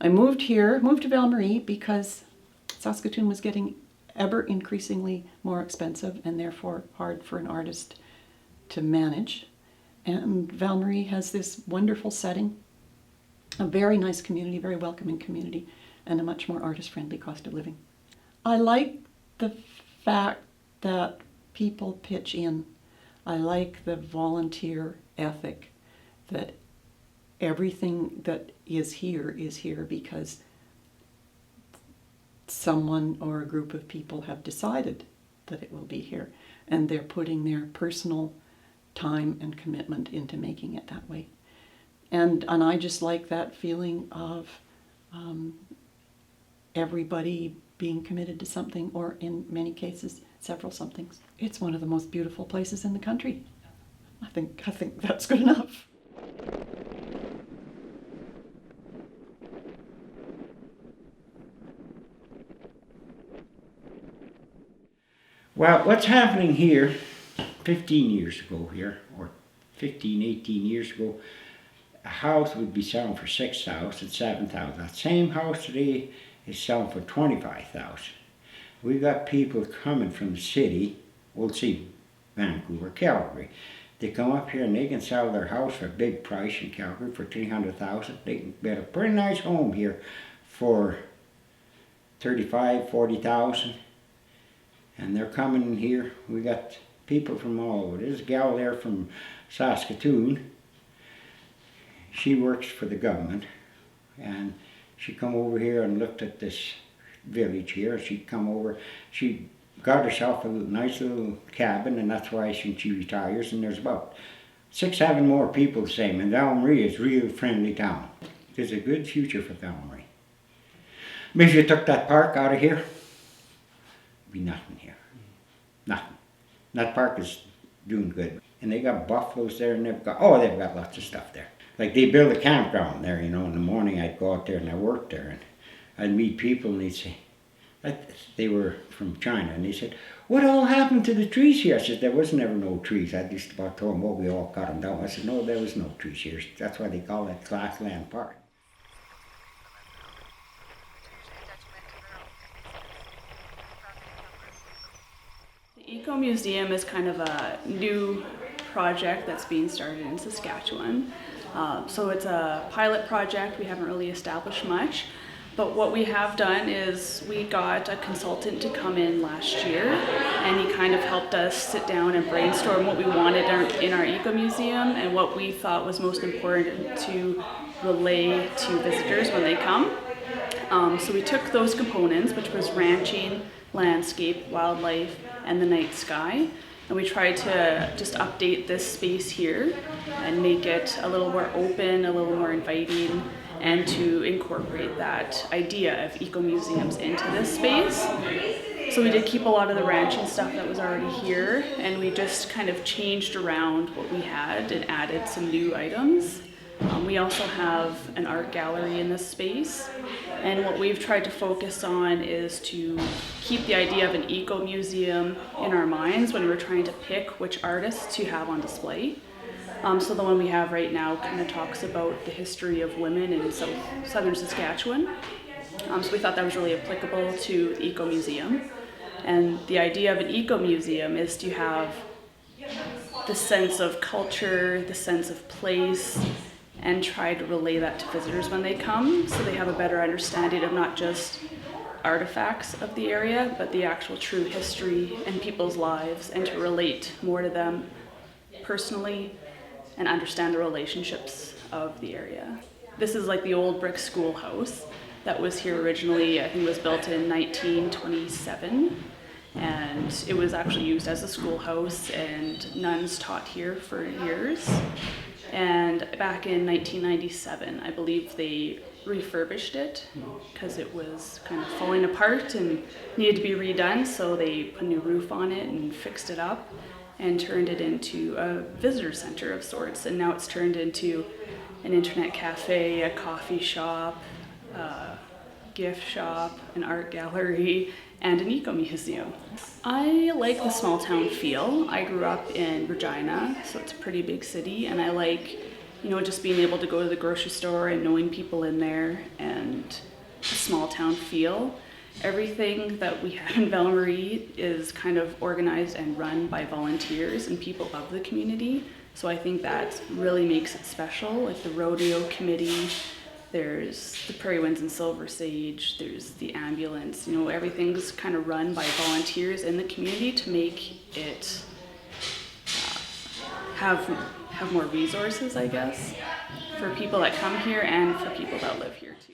I moved to Val Marie because Saskatoon was getting ever increasingly more expensive and therefore hard for an artist to manage. And Val Marie has this wonderful setting, a very nice community, very welcoming community, and a much more artist-friendly cost of living. I like the fact that people pitch in. I like the volunteer ethic, that everything that is here because someone or a group of people have decided that it will be here, and they're putting their personal time and commitment into making it that way. And I just like that feeling of everybody being committed to something, or in many cases, several somethings. It's one of the most beautiful places in the country. I think that's good enough. Well, what's happening here, 15 years ago here, or 15, 18 years ago, a house would be selling for $6,000, $7,000. That same house today is selling for $25,000. We got people coming from the city, we'll see Vancouver, Calgary. They come up here and they can sell their house for a big price in Calgary for $300,000. They can get a pretty nice home here for $35,000, $40,000. And they're coming here. We got people from all over. There's a gal there from Saskatoon. She works for the government, and she come over here and looked at this village here. She come over. She got herself a nice little cabin, and that's why she retires. And there's about 6, 7 more people the same. And Val Marie is a real friendly town. There's a good future for Val Marie. I mean, if you took that park out of here, be nothing here. Nothing. That park is doing good. And they got buffaloes there, and they've got lots of stuff there. Like they build a campground there, you know. In the morning I'd go out there and I worked there, and I'd meet people and they'd say, they were from China, and they said, what all happened to the trees here? I said, there was never no trees. I just about told them, well, we all cut them down. I said, no, there was no trees here. That's why they call it Grasslands Park. The Eco Museum is kind of a new project that's being started in Saskatchewan. So it's a pilot project. We haven't really established much. But what we have done is we got a consultant to come in last year, and he kind of helped us sit down and brainstorm what we wanted in our Eco Museum and what we thought was most important to relay to visitors when they come. So we took those components, which was ranching, landscape, wildlife, and the night sky, and we tried to just update this space here and make it a little more open, a little more inviting, and to incorporate that idea of eco-museums into this space. So we did keep a lot of the ranching stuff that was already here, and we just kind of changed around what we had and added some new items. We also have an art gallery in this space, and what we've tried to focus on is to keep the idea of an eco-museum in our minds when we're trying to pick which artists to have on display. So the one we have right now kind of talks about the history of women in southern Saskatchewan. So we thought that was really applicable to the eco-museum. And the idea of an eco-museum is to have the sense of culture, the sense of place, and try to relay that to visitors when they come, so they have a better understanding of not just artifacts of the area, but the actual true history and people's lives, and to relate more to them personally and understand the relationships of the area. This is like the old brick schoolhouse that was here originally. I think it was built in 1927, and it was actually used as a schoolhouse, and nuns taught here for years. And back in 1997, I believe they refurbished it because it was kind of falling apart and needed to be redone. So they put a new roof on it and fixed it up and turned it into a visitor center of sorts. And now it's turned into an internet cafe, a coffee shop, gift shop, an art gallery, and an eco-museum. I like the small town feel. I grew up in Regina, so it's a pretty big city, and I like, you know, just being able to go to the grocery store and knowing people in there and a small town feel. Everything that we have in Val Marie is kind of organized and run by volunteers and people of the community. So I think that really makes it special, like the rodeo committee, there's the Prairie Winds and Silver Sage, there's the ambulance, you know, everything's kind of run by volunteers in the community to make it have more resources, I guess, for people that come here and for people that live here too.